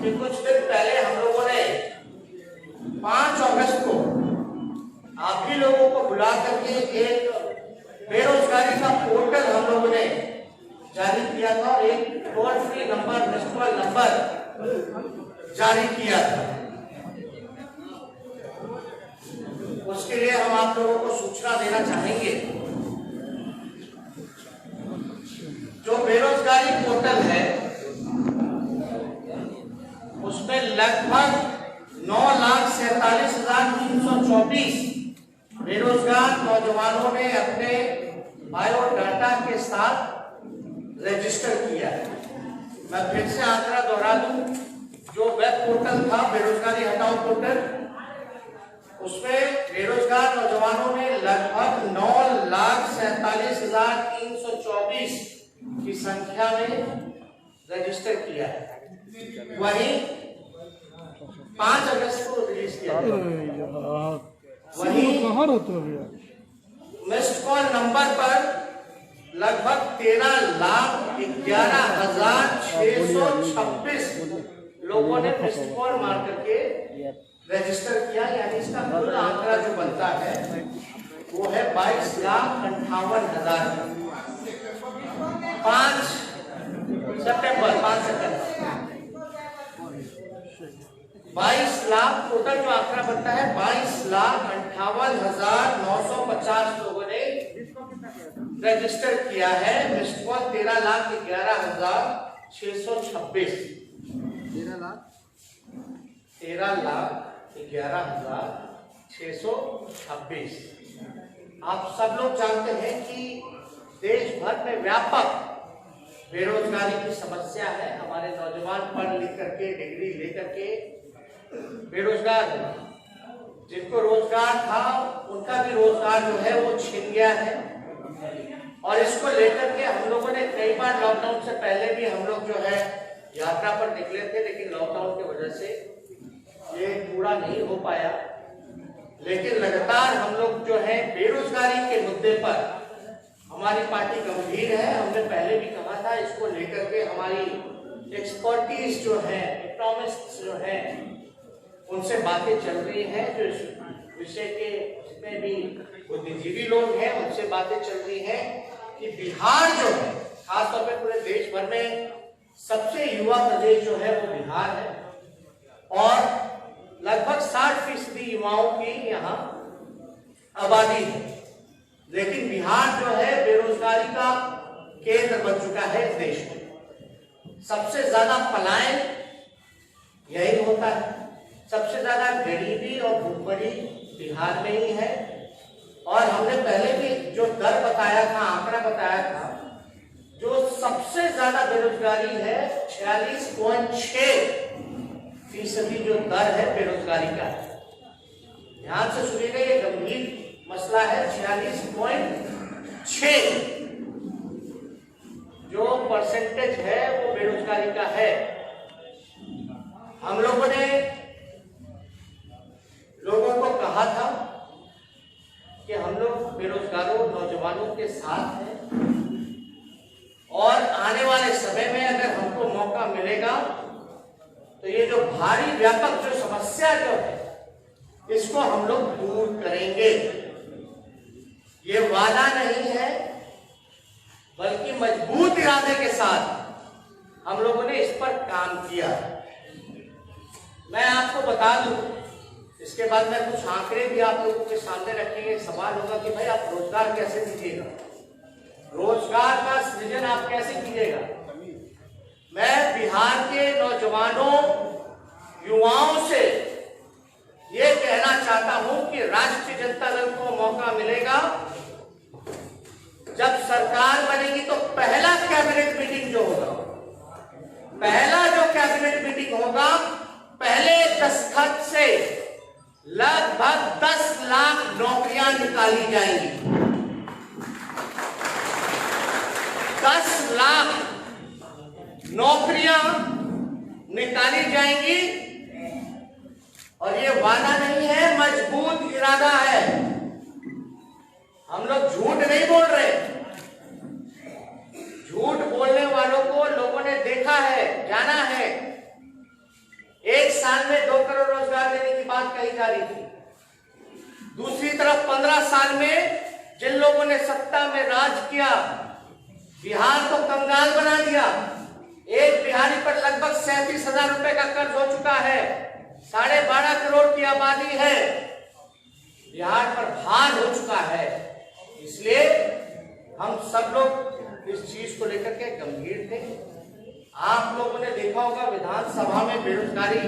कि कुछ दिन पहले हम लोगों ने 5 अगस्त को आप ही लोगों को बुला करके एक बेरोजगारी का पोर्टल हम लोगों ने जारी किया था और एक toll free number, missed call number जारी किया था। उसके लिए हम आप लोगों को सूचना देना चाहेंगे। जो बेरोजगारी पोर्टल है उसमें लगभग 9,47,324 बेरोजगार नौजवानों ने अपने बायोडाटा के साथ रजिस्टर किया है। मैं फिर से आंकड़ा दोहरा दूं, जो वेब पोर्टल था बेरोजगारी हटाओ पोर्टल, उसमें बेरोजगार नौजवानों ने लगभग 9,47,324 की संख्या में रजिस्टर किया है। वहीं 5 अगस्त को रिलीज किया गया। वहीं मिस्ड कॉल नंबर पर लगभग 13,11,626 लोगों ने मिस्ड कॉल मार करके रजिस्टर किया। यानी इसका कुल आंकड़ा जो बनता है वो है 22,58,000। 5 सितंबर 22 लाख टोटल जो आंकड़ा बनता है 22,58,950 लोगों ने रजिस्टर किया है। Missed call 13,11,626 13,11,626। आप सब लोग जानते हैं कि देश भर में व्यापक बेरोजगारी की समस्या है। हमारे नौजवान पढ़ लिख करके डिग्री लेकर के बेरोजगार है। जिनको रोजगार था उनका भी रोजगार जो है वो छिन गया है। और इसको लेकर के हम लोगों ने कई बार लॉकडाउन से पहले भी हम लोग जो है यात्रा पर निकले थे, लेकिन लॉकडाउन की वजह से ये पूरा नहीं हो पाया। लेकिन लगातार हम लोग जो है बेरोजगारी के मुद्दे पर हमारी पार्टी गंभीर है। हमने पहले भी कहा था, इसको लेकर के हमारी एक्सपर्टीज जो है, इकोनॉमिस्ट जो है, उनसे बातें चल रही हैं। जो इस विषय के जितने भी बुद्धिजीवी लोग हैं उनसे बातें चल रही हैं कि बिहार जो है, खासतौर पे पूरे देश भर में सबसे युवा प्रदेश जो है वो बिहार है और लगभग 60% युवाओं की यहाँ आबादी है। लेकिन बिहार जो है बेरोजगारी का केंद्र बन चुका है इस देश में। सबसे ज्यादा पलायन यही होता है, सबसे ज्यादा गरीबी और भूखमरी बिहार में ही है। और हमने पहले भी जो दर बताया था, आंकड़ा बताया था, जो सबसे ज्यादा बेरोजगारी है 46.6% जो दर है बेरोजगारी का। ध्यान से सुनिएगा, ये गंभीर मसला है। 46.6 जो परसेंटेज है वो बेरोजगारी का है। हम लोगों ने लोगों को कहा था कि हम लोग बेरोजगारों नौजवानों के साथ हैं और आने वाले समय में अगर हमको मौका मिलेगा तो ये जो भारी व्यापक जो समस्या जो है इसको हम लोग दूर करेंगे। ये वादा नहीं है बल्कि मजबूत इरादे के साथ हम लोगों ने इस पर काम किया। मैं आपको बता दूं, इसके बाद में कुछ आंकड़े भी आप लोगों के सामने रखेंगे। सवाल होगा कि भाई आप रोजगार कैसे दीजिएगा, रोजगार का सृजन आप कैसे कीजिएगा। मैं बिहार के नौजवानों युवाओं से ये कहना चाहता हूं कि राष्ट्रीय जनता दल को मौका मिलेगा, जब सरकार बनेगी तो पहला कैबिनेट मीटिंग जो होगा, पहला जो कैबिनेट मीटिंग होगा, पहले दस्तखत से लगभग 10 लाख नौकरियां निकाली जाएंगी। 10 लाख नौकरियां निकाली जाएंगी। और ये वादा नहीं है, मजबूत इरादा है। हम लोग झूठ नहीं बोल रहे। झूठ बोलने वालों को लोगों ने देखा है, जाना है। साल में 2 करोड़ रोजगार देने की बात कही जा रही थी। दूसरी तरफ 15 साल में जिन लोगों ने सत्ता में राज किया, बिहार को कंगाल बना दिया। एक बिहारी पर लगभग 37,000 रुपए का कर्ज हो चुका है। 12.5 करोड़ की आबादी है, बिहार पर भार हो चुका है। इसलिए हम सब लोग इस चीज को लेकर के गंभीर थे। आप लोगों ने देखा होगा विधानसभा में बेरोजगारी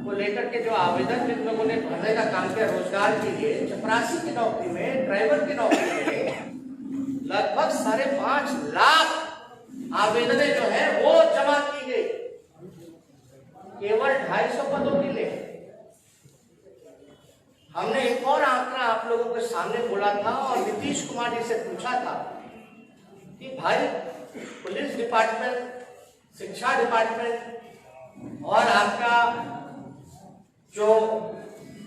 को लेकर के जो आवेदन जिन लोगों ने भरने का काम किया रोजगार के लिए, चपरासी की नौकरी में, ड्राइवर की नौकरी में लगभग 5.5 लाख आवेदनें जो है वो जमा की गई, केवल 250 पदों के लिए। हमने एक और आंकड़ा आप लोगों के सामने बोला था और नीतीश कुमार जी से पूछा था कि भाई पुलिस डिपार्टमेंट, शिक्षा डिपार्टमेंट और आपका जो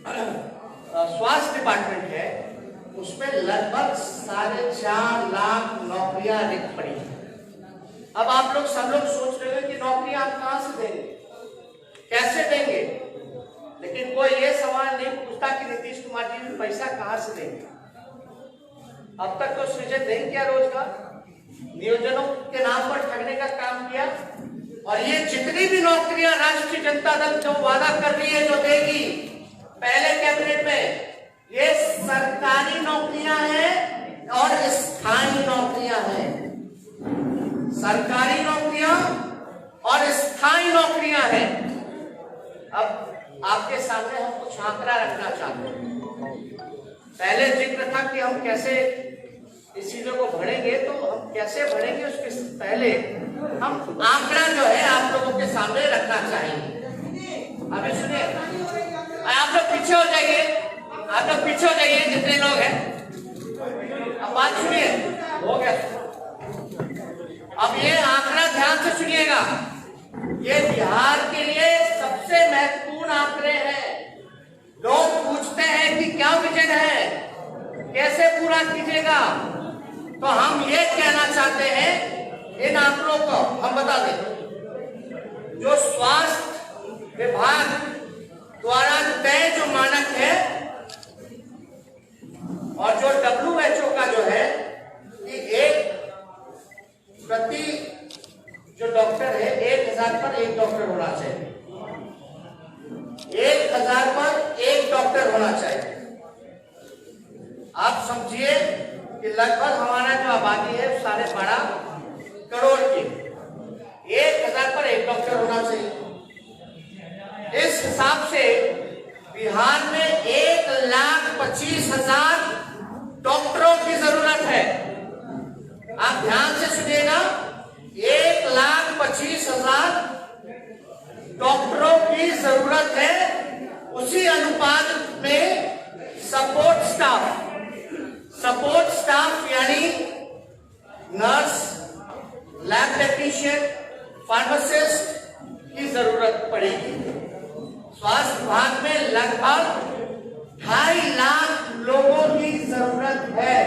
स्वास्थ्य डिपार्टमेंट है उसमें लगभग 4.5 लाख नौकरियां रिक्त पड़ी हैं। अब आप लोग सब लोग सोच रहे हो कि नौकरी आप कहां से देंगे, कैसे देंगे, लेकिन कोई ये सवाल नहीं पूछता कि नीतीश कुमार जी पैसा कहां से देंगे। अब तक तो सृजन नहीं किया रोजगार, नियोजनों के नाम पर ठगने का काम किया। और ये जितनी भी नौकरियां राष्ट्रीय जनता दल जो वादा कर रही है, जो देगी पहले कैबिनेट में, ये सरकारी नौकरियां हैं और स्थायी नौकरियां हैं। सरकारी नौकरियां और स्थायी नौकरियां हैं। अब आपके सामने हम कुछ आंकड़ा रखना चाहते हैं। पहले जिक्र था कि हम कैसे इस चीजों को बढ़ेंगे, तो हम कैसे बढ़ेंगे उसके पहले हम आंकड़ा जो है आप लोगों के सामने रखना चाहेंगे। अभी सुनिए, आप लोग पीछे हो जाइए, आप लोग पीछे हो जाइए जितने लोग हैं। अब बात सुनिए, हो गया। अब ये आंकड़ा ध्यान से सुनिएगा, ये बिहार के लिए सबसे महत्वपूर्ण आंकड़े हैं। लोग पूछते हैं कि क्या विजन है, कैसे पूरा कीजिएगा, तो हम ये कहना चाहते हैं इन आंकड़ों को हम बता दें। जो स्वास्थ्य विभाग द्वारा तय जो मानक है और जो WHO का जो है कि एक प्रति जो डॉक्टर है 1000 पर 1 डॉक्टर होना चाहिए, 1000 पर 1 डॉक्टर होना चाहिए। आप समझिए कि लगभग हमारा जो आबादी है 12.5 करोड़ की, 1000 पर 1 डॉक्टर होना चाहिए। इस हिसाब से बिहार में 1,25,000 डॉक्टरों की जरूरत है। आप ध्यान से सुनिएगा, 1,25,000 डॉक्टरों की जरूरत है। उसी अनुपात में सपोर्ट स्टाफ यानी नर्स, लैब टेक्नीशियन, फार्मासिस्ट की जरूरत पड़ेगी। स्वास्थ्य विभाग में लगभग 2.5 लाख लोगों की जरूरत है,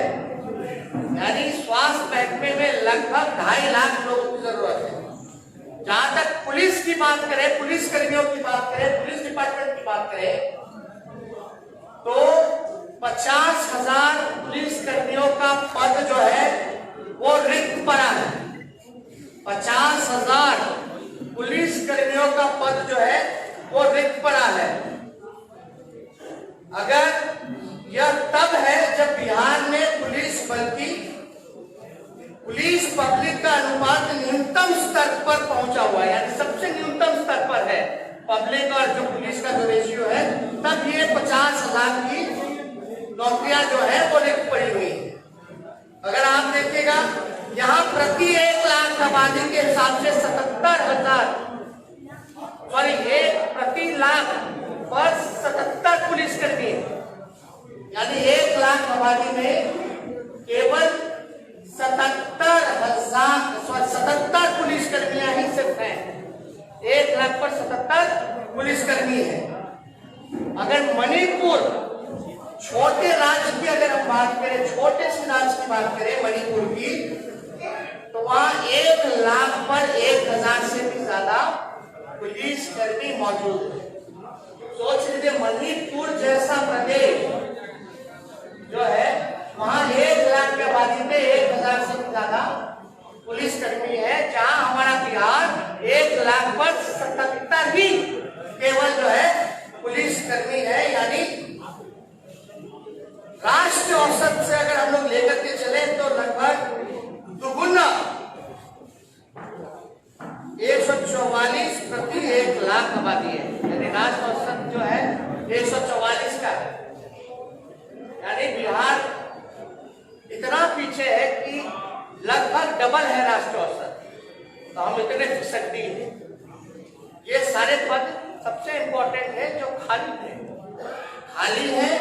यानी स्वास्थ्य महकमे में लगभग 2.5 लाख लोगों की जरूरत है। जहां तक पुलिस की बात करें, पुलिस कर्मियों की बात करें, पुलिस डिपार्टमेंट की बात करें, तो 50,000 पुलिस कर्मियों का पद जो है वो रिक्त पड़ा है। 50,000 पुलिस कर्मियों का पद जो है वो रिक्त पड़ा है। अगर यह तब है जब बिहार में पुलिस बल की पुलिस पब्लिक का अनुपात न्यूनतम स्तर पर पहुंचा हुआ है, यानी सबसे न्यूनतम स्तर पर है पब्लिक और जो पुलिस का जो रेशियो है, तब ये 50,000 की नौकरियां जो है वो रिक्त पड़ी हुई है। अगर आप देखिएगा यहाँ प्रति 1 लाख आबादी के हिसाब से 77,000 प्रति लाख पर 77 पुलिस कर्मी, यानी 1 लाख आबादी में केवल 77 पुलिस कर्मियां ही सिर्फ हैं। 1 लाख पर 77 पुलिस कर्मी है। अगर मणिपुर छोटे राज्य की अगर हम बात करें, छोटे से राज्य की बात करें मणिपुर की, तो वहां 1 लाख पर 1,000 से भी ज्यादा पुलिस कर्मी लाख आबादी है, यानी राष्ट्रीय औसत जो है 144 का है। यानी बिहार इतना पीछे है कि लगभग डबल है राष्ट्रीय औसत, तो हम इतने फिसड्डी हैं। ये सारे पद सबसे इंपॉर्टेंट है जो खाली है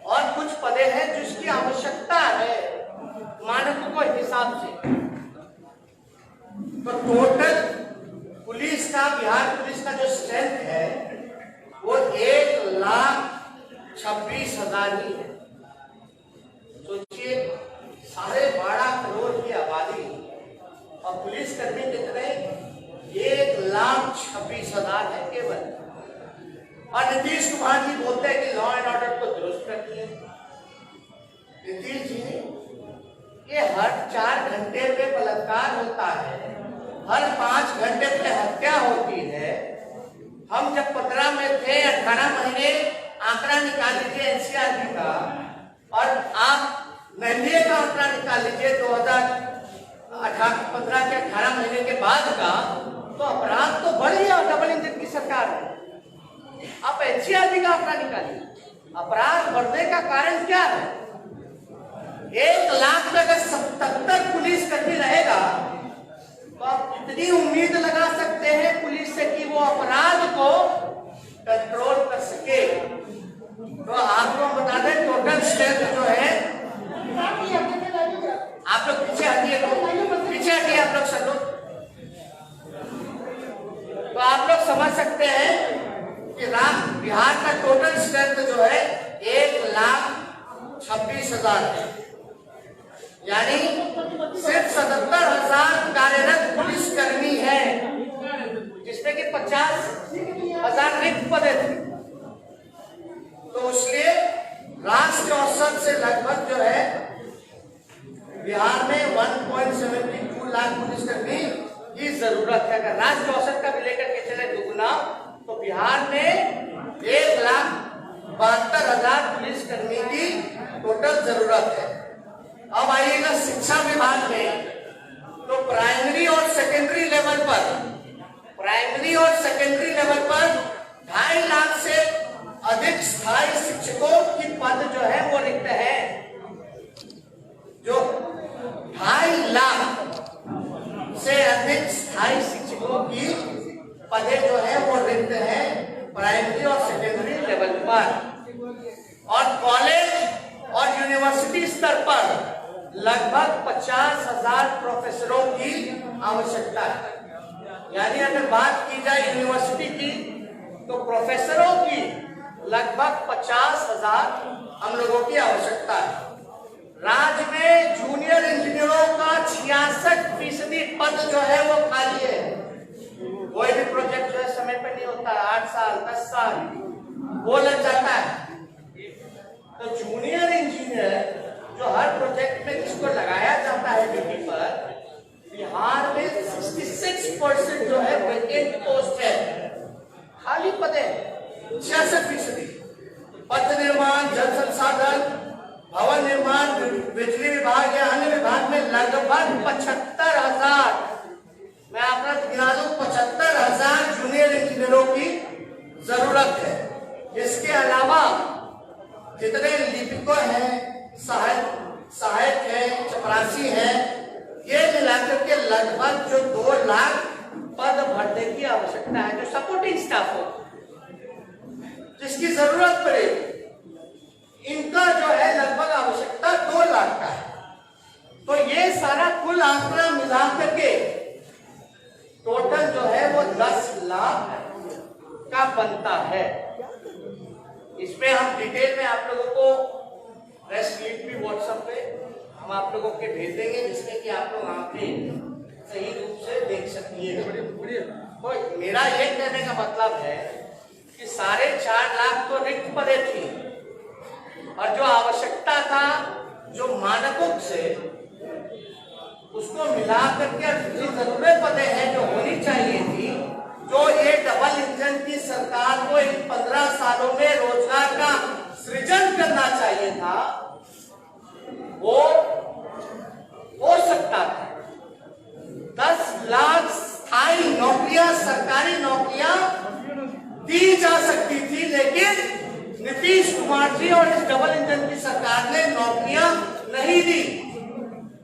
और कुछ पदे हैं जिसकी आवश्यकता है मानकों के हिसाब से। तो टोटल पुलिस का, बिहार पुलिस का जो स्ट्रेंथ है वो 1,26,000 ही है। सोचिए 12.5 करोड़ की आबादी और पुलिस कर्मी कितने, 1,26,000 है केवल। और नीतीश कुमार जी बोलते हैं कि लॉ एंड ऑर्डर को दुरुस्त रखिए। नीतीश जी, ये हर 4 घंटे पे बलात्कार होता है, हर 5 घंटे पे हत्या होती है। हम जब 15 में थे, 18 महीने आंकड़ा निकाल लीजिए एनसीआरबी का, और आप एनडीए का आंकड़ा निकाल लीजिए 2015 के 18 महीने के बाद का, तो अपराध तो बढ़ गया। डबल इंजन की सरकार है। आप एनसीआरबी का आंकड़ा निकालिए, अपराध बढ़ने का कारण क्या है? 1 लाख में अगर 77 पुलिस कर्मी रहेगा तो आप कितनी उम्मीद लगा सकते हैं पुलिस से कि वो अपराध को कंट्रोल कर सके? तो आपको बता दें टोटल स्ट्रेंथ जो है, आप लोग पीछे हटिए, आप लोग सब लोग, तो आप लोग समझ सकते हैं कि बिहार का टोटल स्ट्रेंथ जो है 1,26,000 है। यानी सिर्फ 77,000 कार्यरत पुलिसकर्मी है, जिसमें कि 50,000 रिक्त पदे थे। तो इसलिए राष्ट्रीय औसत से लगभग जो है बिहार में 1.72 लाख पुलिसकर्मी की जरूरत है। अगर राष्ट्रीय औसत का भी लेकर के चले दुगुना, तो बिहार में 1,72,000 पुलिसकर्मी की टोटल जरूरत है। अब आइएगा शिक्षा विभाग में, तो प्राइमरी और सेकेंडरी लेवल पर 2.5 लाख से अधिक स्थायी शिक्षकों की पद जो है वो रिक्त है। जो 2.5 लाख से अधिक स्थायी शिक्षकों की पदे जो है वो रिक्त है प्राइमरी और सेकेंडरी लेवल पर। और कॉलेज और यूनिवर्सिटी स्तर पर लगभग 50,000 प्रोफेसरों की आवश्यकता है। यानी अगर बात की जाए यूनिवर्सिटी की, तो प्रोफेसरों की लगभग 50,000 हम लोगों की आवश्यकता है। राज्य में जूनियर इंजीनियरों का 66% पद जो है वो खाली है। कोई भी प्रोजेक्ट जो है समय पे नहीं होता, 8 साल 10 साल वो लग जाता है। तो जूनियर इंजीनियर जो हर प्रोजेक्ट में जिसको लगाया जाता है ड्यूटी पर, बिहार में 66% जो है वेकेंट पोस्ट है, खाली पदे 66%। पथ निर्माण, जल संसाधन, भवन निर्माण, बिजली विभाग या अन्य विभाग में लगभग 75,000, मैं आपका गिना दूं, 75,000 जूनियर इंजीनियरों की जरूरत है। इसके अलावा जितने लिपिकों हैं, सहायक है, चपरासी है, ये मिलाकर के लगभग जो 2 लाख पद भरने की आवश्यकता है, जो सपोर्टिंग स्टाफ हो, जिसकी जरूरत पड़ेगी, इनका जो है लगभग आवश्यकता 2 लाख का है। तो ये सारा कुल आंकड़ा मिलाकर के टोटल जो है वो 10 लाख का बनता है। इसमें हम डिटेल में आप लोगों को प्रेस मीट भी व्हाट्सएप पे हम आप लोगों के भेज देंगे, जिसमें कि आप लोग आंकड़े सही रूप से देख सकिएगा। तो मेरा ये कहने का मतलब है कि 4.5 लाख तो रिक्त पदे थी, और जो आवश्यकता था, जो मानकों से उसको मिला करके जितनी जरूरत पदे हैं जो होनी चाहिए थी, जो ये डबल इंजन की सरकार को इन 15 सालों में रोजगार का सृजन करना चाहिए था, वो हो सकता था। 10 लाख स्थायी नौकरियां, सरकारी नौकरियां दी जा सकती थी, लेकिन नीतीश कुमार जी और इस डबल इंजन की सरकार ने नौकरियां नहीं दी।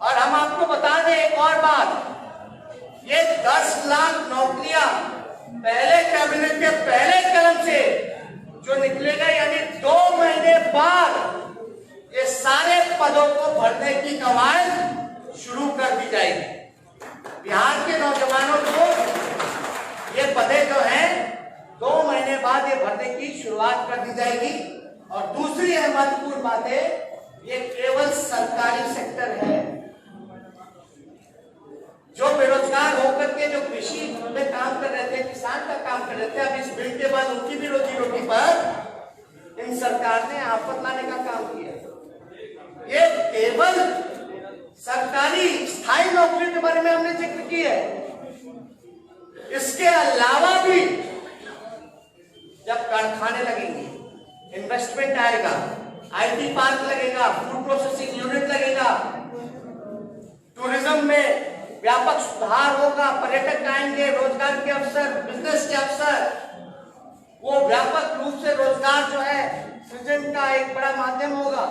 और हम आपको बता दें एक और बात, ये 10 लाख नौकरियां पहले कैबिनेट के पहले कदम से जो निकलेगा, यानी 2 महीने बाद ये सारे पदों को भरने की कवायद शुरू कर दी जाएगी। बिहार के नौजवानों को ये पदे जो हैं 2 महीने बाद ये भरने की शुरुआत कर दी जाएगी। और दूसरी महत्वपूर्ण बात है, ये केवल सरकारी सेक्टर है। जो बेरोजगार होकर के जो कृषि में काम कर रहे थे, किसान का काम कर रहे थे, अब इस बिल के बाद उनकी भी रोजी रोटी पर इन सरकार ने आफत लाने का काम किया। ये केवल सरकारी स्थायी नौकरी के बारे में हमने जिक्र किया है। इसके अलावा भी जब कारखाने लगेंगे, इन्वेस्टमेंट आएगा, आईटी पार्क लगेगा, फूड प्रोसेसिंग यूनिट लगेगा, टूरिज्म में व्यापक सुधार होगा, पर्यटक आएंगे, रोजगार के अवसर, बिजनेस के अवसर, वो व्यापक रूप से रोजगार जो है सृजन का एक बड़ा माध्यम होगा।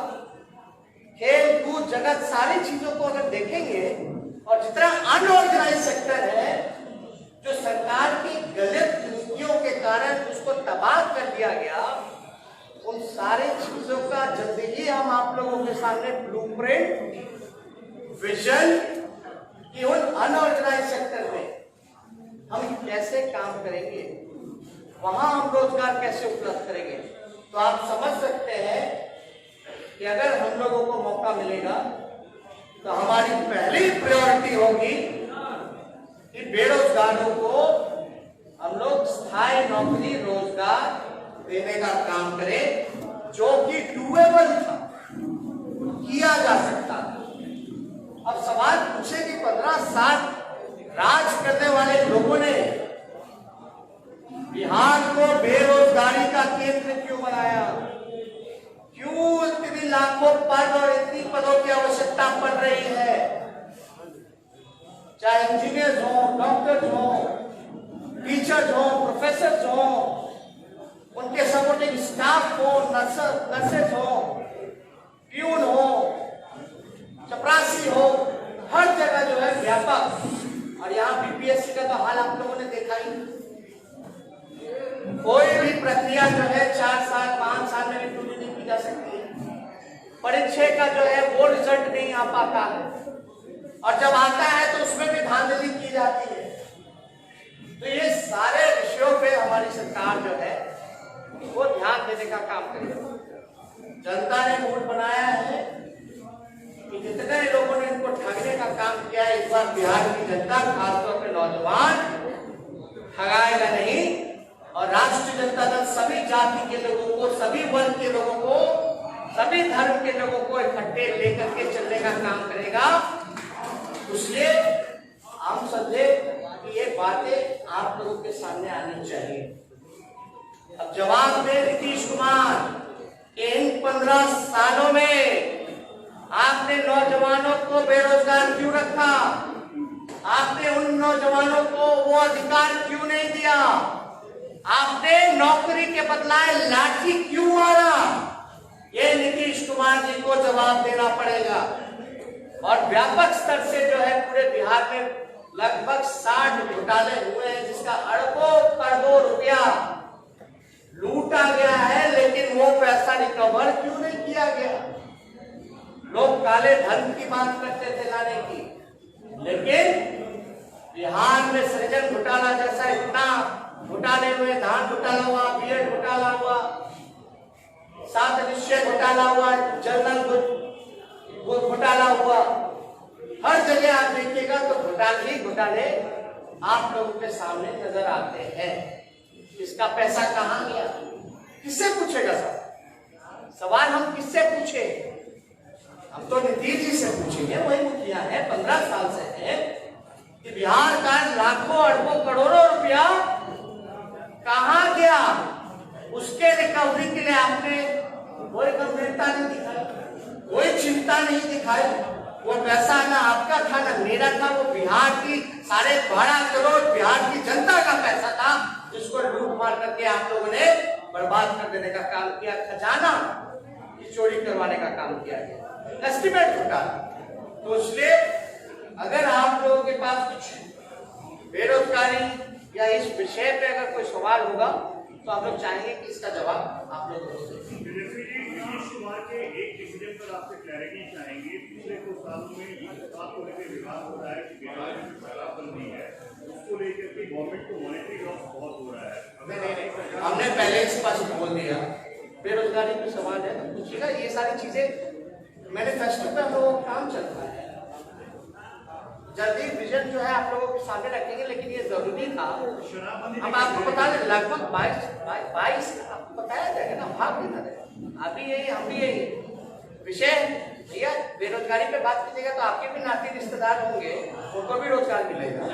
खेल कूद जगत सारी चीजों को अगर देखेंगे, और जितना अनऑर्गेनाइज सेक्टर है जो सरकार की गलत नीतियों के कारण उसको तबाह कर दिया गया, उन सारी चीजों का जल्दी ही हम आप लोगों के सामने ब्लूप्रिंट, विजन कि उन अनऑर्गेनाइज सेक्टर में हम कैसे काम करेंगे, वहां हम रोजगार कैसे उपलब्ध करेंगे। तो आप समझ सकते हैं कि अगर हम लोगों को मौका मिलेगा तो हमारी पहली प्रायोरिटी होगी कि बेरोजगारों को हम लोग स्थायी नौकरी, रोजगार देने का काम करें, जो कि डूएबल था, किया जा सकता था। अब सवाल पूछे कि 15 साल राज करने वाले लोगों ने बिहार को बेरोजगारी का केंद्र क्यों बनाया? क्यों इतनी लाखों पद और इतनी पदों की आवश्यकता पड़ रही है? चाहे इंजीनियर्स हो, डॉक्टर्स हो, टीचर्स हो, प्रोफेसर्स हो, उनके सपोर्टिंग स्टाफ हो, नर्सेस हो, प्यून हो, चपरासी हो, हर जगह जो है व्यापक। और यहाँ बीपीएससी का तो हाल आप लोगों ने देखा ही, कोई भी प्रक्रिया जो है 4 साल 5 साल में भी पूरी नहीं की जा सकती है। परीक्षा का जो है वो रिजल्ट नहीं आ पाता है, और जब आता है तो उसमें भी धांधली की जाती है। तो ये सारे विषयों पे हमारी सरकार जो है वो ध्यान देने का काम करेगी। जनता ने मूड बनाया है कि जितने लोगों ने इनको ठगने का काम किया है, इस बार बिहार की जनता, खासतौर पर नौजवान, ठगाएगा नहीं। और राष्ट्रीय जनता दल सभी जाति के लोगों को, सभी वर्ग के लोगों को, सभी धर्म के लोगों को इकट्ठे लेकर के चलने का काम करेगा। इसलिए हम समझे कि ये बातें आप लोगों के सामने आनी चाहिए। अब जवाब दे नीतीश कुमार, इन 15 सालों में आपने नौजवानों को बेरोजगार क्यों रखा? आपने उन नौजवानों को वो अधिकार क्यों नहीं दिया? आपने नौकरी के बदलाए लाठी क्यों मारा? ये नीतीश कुमार जी को जवाब देना पड़ेगा। और व्यापक स्तर से जो है पूरे बिहार में लगभग 60 घोटाले हुए हैं, जिसका अरबों करोड़ों रुपया लूटा गया है, लेकिन वो पैसा रिकवर क्यों नहीं किया गया? लोग काले धन की बात करते थे लाने की, लेकिन बिहार में सृजन घोटाला जैसा इतना घोटाले हुए, धान घोटाला हुआ, बीएड घोटाला हुआ, 7 निश्चय घोटाला हुआ, जनरल घोटाला हुआ, हर जगह आप देखिएगा तो घोटाले ही घोटाले आप लोगों के सामने नजर आते हैं। इसका पैसा कहां गया? किससे पूछेगा सवाल हम किससे पूछे? हम तो नीतीश जी से पूछेंगे, वही मुखिया है, 15 साल से है कि बिहार का लाखों अरबों करोड़ों रुपया कहां गया? उसके रिकवरी के लिए आपने कोई गंभीरता नहीं दिखाई, कोई चिंता नहीं दिखाई। वो पैसा ना आपका था ना मेरा था, वो बिहार की 12.5 करोड़ बिहार की जनता का पैसा था। जिसको लूट मार करके आप लोगों ने बर्बाद कर देने का काम किया, खजाना की चोरी करवाने का काम किया गया, एस्टिमेट घोटाला। तो इसलिए अगर आप लोगों के पास कुछ बेरोजगारी या इस विषय पे अगर कोई सवाल होगा तो आप लोग चाहेंगे कि इसका जवाब आप लोग को दें। नीतीश कुमार के एक डिसीजन पर आपसे क्लैरिटी चाहेंगे। पिछले 2 सालों में इस बात को लेकर विवाद हो रहा है कि बिहार में जो शराबबंदी है उसको लेकर के गवर्नमेंट को मॉनेटरी लॉस बहुत हो रहा है। नहीं, हमने पहले स्पष्ट बोल दिया, बेरोजगारी पे सवाल है तो पूछिएगा। ये सारी चीजें मैनिफेस्टो पे हम लोगों का काम चल रहा है, जल्दी विजन जो है आप लोगों के सामने रखेंगे। लेकिन ये जरूरी था, हम आपको बता दें लगभग 22 आपको बताया जाएगा ना, भाग नहीं था। अभी यही हम भी यही विषय भैया बेरोजगारी पे बात कीजिएगा तो आपके भी नाती रिश्तेदार होंगे, उनको भी रोजगार मिलेगा,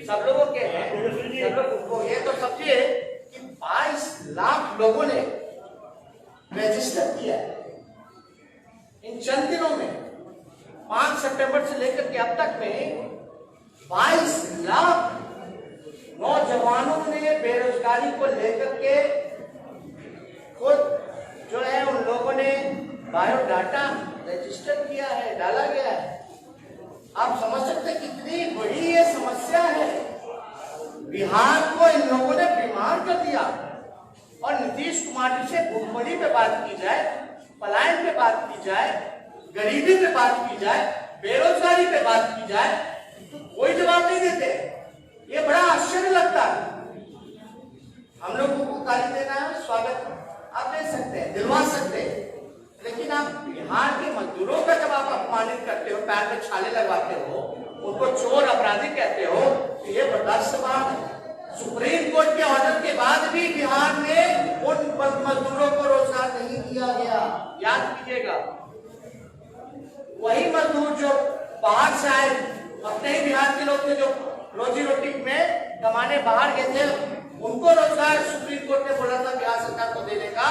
सब लोगों के हैं, सब लोग को। ये तो समझिए कि 22 लाख लोगों ने रजिस्टर किया इन चंद दिनों में। 5 सितंबर से लेकर के अब तक में 22 लाख नौजवानों ने बेरोजगारी को लेकर के खुद जो है उन लोगों ने बायोडाटा रजिस्टर किया है, डाला गया है। आप समझ सकते कितनी बड़ी ये समस्या है। बिहार को इन लोगों ने बीमार कर दिया। और नीतीश कुमार जी से भूखमरी पे बात की जाए, पलायन पे बात की जाए, गरीबी पे बात की जाए, बेरोजगारी पे बात की जाए तो कोई जवाब नहीं देते। ये बड़ा आश्चर्य लगता है। हम लोगों को गाली देना है, स्वागत आप दे सकते हैं, दिलवा सकते हैं, लेकिन आप बिहार के मजदूरों का जब आप अपमानित करते हो, पैर में छाले लगवाते हो, उनको चोर अपराधी कहते हो, तो ये बर्दाश्त बात है। सुप्रीम कोर्ट के ऑर्डर के बाद भी बिहार में उन मजदूरों को रोजगार नहीं दिया गया। याद कीजिएगा, वही मजदूर जो बाहर से आए, अपने ही बिहार के लोग थे जो रोजी रोटी में कमाने बाहर गए थे, उनको रोजगार सुप्रीम कोर्ट ने बोला था बिहार सरकार को देने का,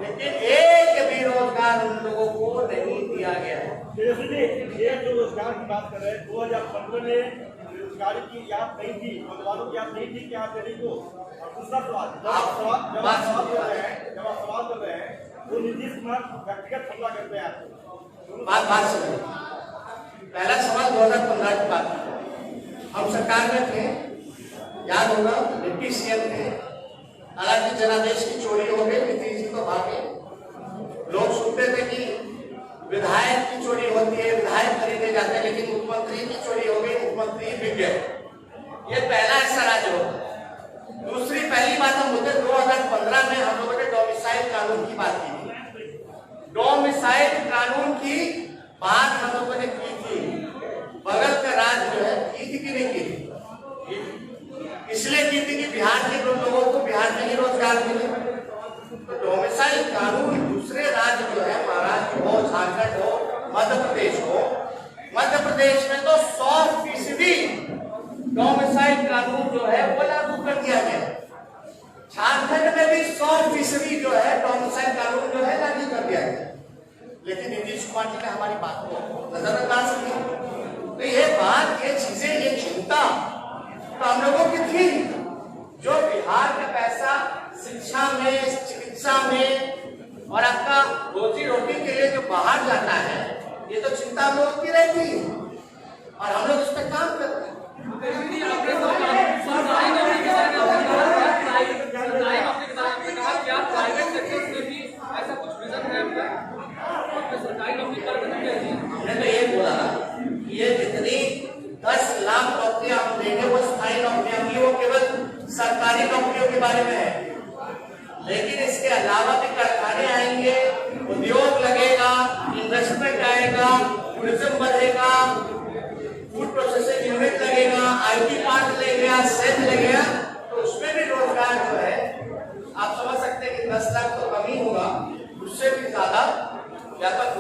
लेकिन एक भी रोजगार उन लोगों को नहीं दिया गया। ये जो रोजगार की बात कर रहे हैं, 2015 में बेरोजगारी की याद नहीं थी, नौजवानों की याद नहीं थी कि आप देने को। और दूसरा सवाल, जब आप सवाल कर रहे हैं तो नीतीश कुमार व्यक्तिगत हमला करते हैं आपको। बात समझिए। पहला सवाल 2015 की बात है, हम सरकार में थे, याद होगा, डिप्टी सीएम थे। हालांकि जनादेश की चोरी हो गई, नीतीश जी तो भागे। लोग सुनते थे कि विधायक की चोरी होती है, विधायक खरीदे जाते हैं, लेकिन मुख्यमंत्री की चोरी हो गई, मुख्यमंत्री बिक गए। ये पहला ऐसा राज्य होगा। दूसरी पहली बात हम बोलते 2015 में हम लोगों ने डोमिसाइल कानून की बात की थी। डोमिसाइल कानून की बात हम लोगों ने की थी। बगल का राज्य जो है की थी कि नहीं की थी? इसलिए की थी कि बिहार के लोगों को बिहार में ही रोजगार मिले। तो डोमिसाइल कानून दूसरे राज्य जो है, महाराष्ट्र हो, झारखंड हो, मध्य प्रदेश हो, मध्य प्रदेश में तो 100% डोमिसाइल कानून जो है वो लागू कर दिया गया। झारखंड में भी 100% जो है डोमिसाइल कानून जो है लागू कर दिया गया। लेकिन नीतीश कुमार जी ने हमारी बात को नजरअंदाज किया। तो ये बात, ये चीजें, ये चिंता तो हम लोगों की थी। जो बिहार का पैसा शिक्षा में, चिकित्सा में और आपका रोजी रोटी के लिए जो बाहर जाता है, ये तो चिंता हम लोगों की रहती है और हम लोग इस पर काम करते हैं। हमने तो ये बोला ये जितनी 10 लाख नौकरियां हम देंगे वो स्थायी नौकरियां होंगी, वो केवल सरकारी नौकरियों के बारे में है। लेकिन इसके अलावा भी कारखाने आएंगे, उद्योग लगेगा, इन्वेस्टमेंट आएगा, टूरिज्म बढ़ेगा, फूड प्रोसेसिंग यूनिट लगेगा, आईटी पार्क लगेगा, सेल लगेगा, तो उसमें भी रोजगार जो है आप समझ सकते हैं कि 10 लाख तो कम ही होगा, उससे भी ज्यादा व्यापक